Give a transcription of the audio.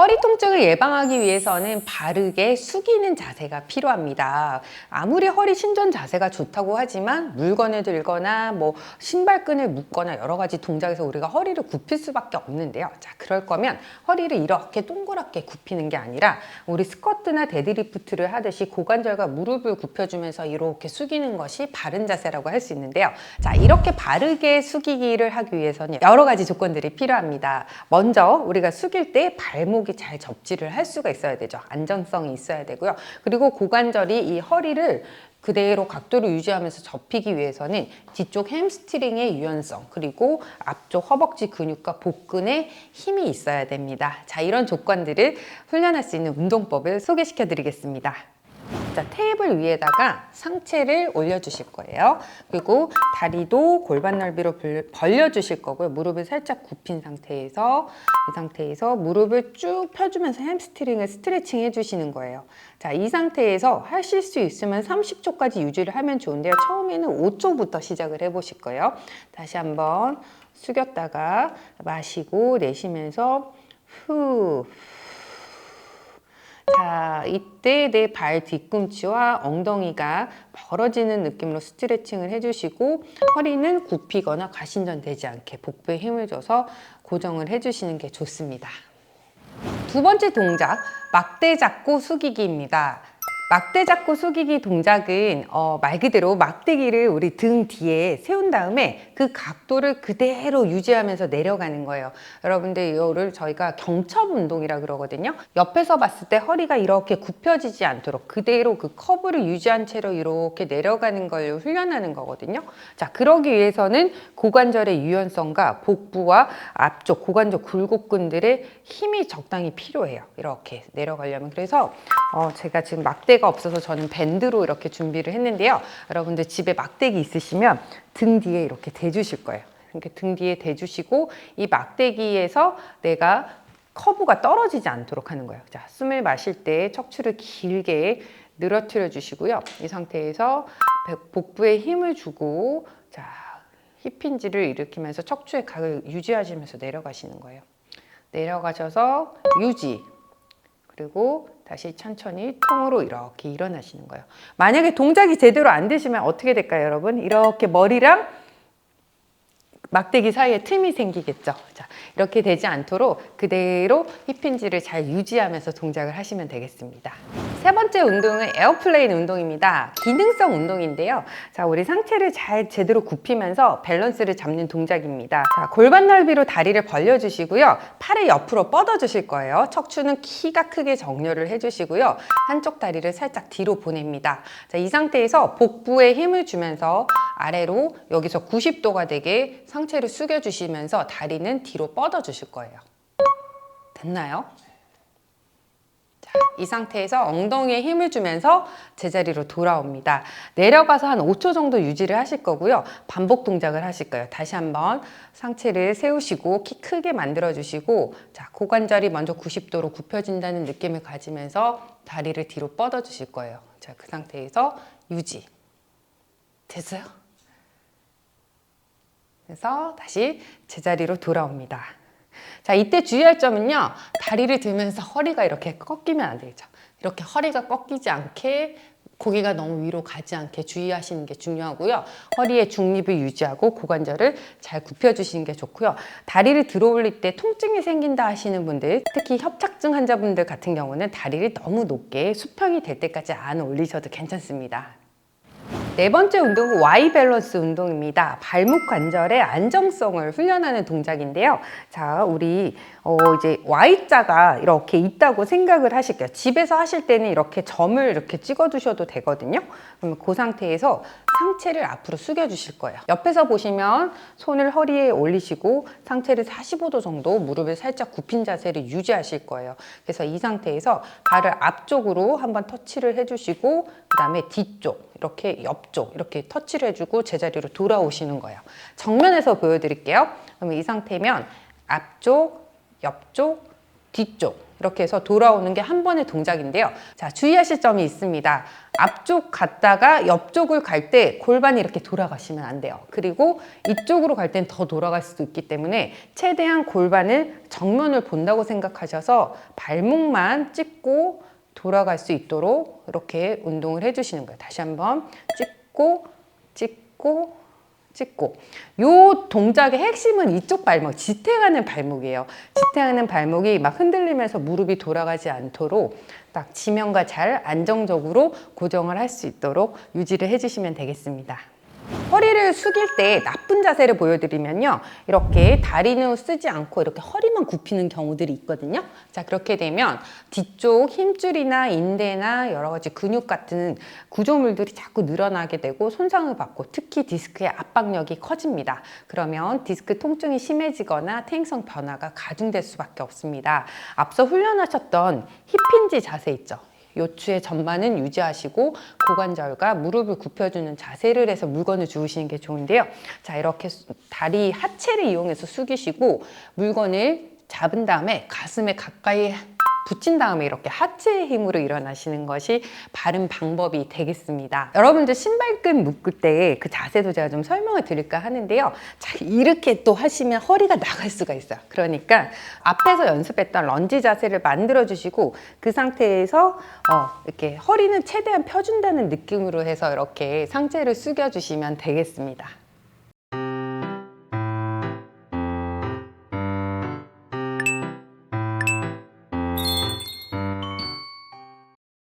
허리 통증을 예방하기 위해서는 바르게 숙이는 자세가 필요합니다. 아무리 허리 신전 자세가 좋다고 하지만 물건을 들거나 신발끈을 묶거나 여러 가지 동작에서 우리가 허리를 굽힐 수밖에 없는데요. 자, 그럴 거면 허리를 이렇게 동그랗게 굽히는 게 아니라 우리 스쿼트나 데드리프트를 하듯이 고관절과 무릎을 굽혀주면서 이렇게 숙이는 것이 바른 자세라고 할 수 있는데요. 자, 이렇게 바르게 숙이기를 하기 위해서는 여러 가지 조건들이 필요합니다. 먼저 우리가 숙일 때 발목이 잘 접지를 할 수가 있어야 되죠. 안정성이 있어야 되고요. 그리고 고관절이 이 허리를 그대로 각도를 유지하면서 접히기 위해서는 뒤쪽 햄스트링의 유연성, 그리고 앞쪽 허벅지 근육과 복근에 힘이 있어야 됩니다. 자, 이런 조건들을 훈련할 수 있는 운동법을 소개시켜 드리겠습니다. 자, 테이블 위에다가 상체를 올려주실 거예요. 그리고 다리도 골반 넓이로 벌려 주실 거고요. 무릎을 살짝 굽힌 상태에서 이 상태에서 무릎을 쭉 펴주면서 햄스트링을 스트레칭 해주시는 거예요. 자, 이 상태에서 하실 수 있으면 30초까지 유지를 하면 좋은데요. 처음에는 5초부터 시작을 해보실 거예요. 다시 한번 숙였다가 마시고 내쉬면서 후. 자, 이때 내 발 뒤꿈치와 엉덩이가 벌어지는 느낌으로 스트레칭을 해주시고 허리는 굽히거나 가신전되지 않게 복부에 힘을 줘서 고정을 해주시는 게 좋습니다. 두 번째 동작, 막대 잡고 숙이기입니다. 막대 잡고 숙이기 동작은 말 그대로 막대기를 우리 등 뒤에 세운 다음에 그 각도를 그대로 유지하면서 내려가는 거예요. 여러분들 이거를 저희가 경첩 운동이라 그러거든요. 옆에서 봤을 때 허리가 이렇게 굽혀지지 않도록 그대로 그 커브를 유지한 채로 이렇게 내려가는 걸 훈련하는 거거든요. 자, 그러기 위해서는 고관절의 유연성과 복부와 앞쪽 고관절 굴곡근들의 힘이 적당히 필요해요. 이렇게 내려가려면. 그래서 제가 지금 막대가 없어서 저는 밴드로 이렇게 준비를 했는데요. 여러분들 집에 막대기 있으시면 등 뒤에 이렇게 대주실 거예요. 이렇게 등 뒤에 대주시고 이 막대기에서 내가 커브가 떨어지지 않도록 하는 거예요. 자, 숨을 마실 때 척추를 길게 늘어뜨려 주시고요. 이 상태에서 복부에 힘을 주고 자, 힙힌지를 일으키면서 척추의 각을 유지하시면서 내려가시는 거예요. 내려가셔서 유지. 그리고 다시 천천히 통으로 이렇게 일어나시는 거예요. 만약에 동작이 제대로 안 되시면 어떻게 될까요, 여러분? 이렇게 머리랑 막대기 사이에 틈이 생기겠죠. 자, 이렇게 되지 않도록 그대로 힙힌지를 잘 유지하면서 동작을 하시면 되겠습니다. 세 번째 운동은 에어플레인 운동입니다. 기능성 운동인데요. 자, 우리 상체를 잘 제대로 굽히면서 밸런스를 잡는 동작입니다. 자, 골반 넓이로 다리를 벌려주시고요. 팔을 옆으로 뻗어주실 거예요. 척추는 키가 크게 정렬을 해주시고요. 한쪽 다리를 살짝 뒤로 보냅니다. 자, 이 상태에서 복부에 힘을 주면서 아래로 여기서 90도가 되게 상체를 숙여주시면서 다리는 뒤로 뻗어주실 거예요. 됐나요? 자, 이 상태에서 엉덩이에 힘을 주면서 제자리로 돌아옵니다. 내려가서 한 5초 정도 유지를 하실 거고요. 반복 동작을 하실 거예요. 다시 한번 상체를 세우시고 키 크게 만들어주시고 자, 고관절이 먼저 90도로 굽혀진다는 느낌을 가지면서 다리를 뒤로 뻗어주실 거예요. 자, 그 상태에서 유지. 됐어요? 그래서 다시 제자리로 돌아옵니다. 자, 이때 주의할 점은요. 다리를 들면서 허리가 이렇게 꺾이면 안 되죠. 이렇게 허리가 꺾이지 않게 고개가 너무 위로 가지 않게 주의하시는 게 중요하고요. 허리의 중립을 유지하고 고관절을 잘 굽혀주시는 게 좋고요. 다리를 들어 올릴 때 통증이 생긴다 하시는 분들, 특히 협착증 환자분들 같은 경우는 다리를 너무 높게 수평이 될 때까지 안 올리셔도 괜찮습니다. 네 번째 운동은 Y 밸런스 운동입니다. 발목 관절의 안정성을 훈련하는 동작인데요. 자, 우리 이제 Y자가 이렇게 있다고 생각을 하실게요. 집에서 하실 때는 이렇게 점을 이렇게 찍어 두셔도 되거든요. 그러면 그 상태에서 상체를 앞으로 숙여 주실 거예요. 옆에서 보시면 손을 허리에 올리시고 상체를 45도 정도 무릎을 살짝 굽힌 자세를 유지하실 거예요. 그래서 이 상태에서 발을 앞쪽으로 한번 터치를 해주시고 그 다음에 뒤쪽 이렇게 옆쪽 이렇게 터치를 해주고 제자리로 돌아오시는 거예요. 정면에서 보여드릴게요. 그러면 이 상태면 앞쪽, 옆쪽, 뒤쪽 이렇게 해서 돌아오는 게 한 번의 동작인데요. 자, 주의하실 점이 있습니다. 앞쪽 갔다가 옆쪽을 갈 때 골반이 이렇게 돌아가시면 안 돼요. 그리고 이쪽으로 갈 땐 더 돌아갈 수도 있기 때문에 최대한 골반을 정면을 본다고 생각하셔서 발목만 찍고 돌아갈 수 있도록 이렇게 운동을 해주시는 거예요. 다시 한번 찍고 찍고 찍고. 요 동작의 핵심은 이쪽 발목, 지탱하는 발목이에요. 지탱하는 발목이 막 흔들리면서 무릎이 돌아가지 않도록 딱 지면과 잘 안정적으로 고정을 할 수 있도록 유지를 해주시면 되겠습니다. 허리를 숙일 때 나쁜 자세를 보여드리면요, 이렇게 다리는 쓰지 않고 이렇게 허리만 굽히는 경우들이 있거든요. 자, 그렇게 되면 뒤쪽 힘줄이나 인대나 여러 가지 근육 같은 구조물들이 자꾸 늘어나게 되고 손상을 받고, 특히 디스크의 압박력이 커집니다. 그러면 디스크 통증이 심해지거나 퇴행성 변화가 가중될 수밖에 없습니다. 앞서 훈련하셨던 힙힌지 자세 있죠? 요추의 전반은 유지하시고 고관절과 무릎을 굽혀주는 자세를 해서 물건을 주우시는 게 좋은데요. 자, 이렇게 다리 하체를 이용해서 숙이시고 물건을 잡은 다음에 가슴에 가까이 붙인 다음에 이렇게 하체의 힘으로 일어나시는 것이 바른 방법이 되겠습니다. 여러분들 신발끈 묶을 때 그 자세도 제가 좀 설명을 드릴까 하는데요. 자, 이렇게 또 하시면 허리가 나갈 수가 있어요. 그러니까 앞에서 연습했던 런지 자세를 만들어 주시고 그 상태에서 이렇게 허리는 최대한 펴준다는 느낌으로 해서 이렇게 상체를 숙여 주시면 되겠습니다.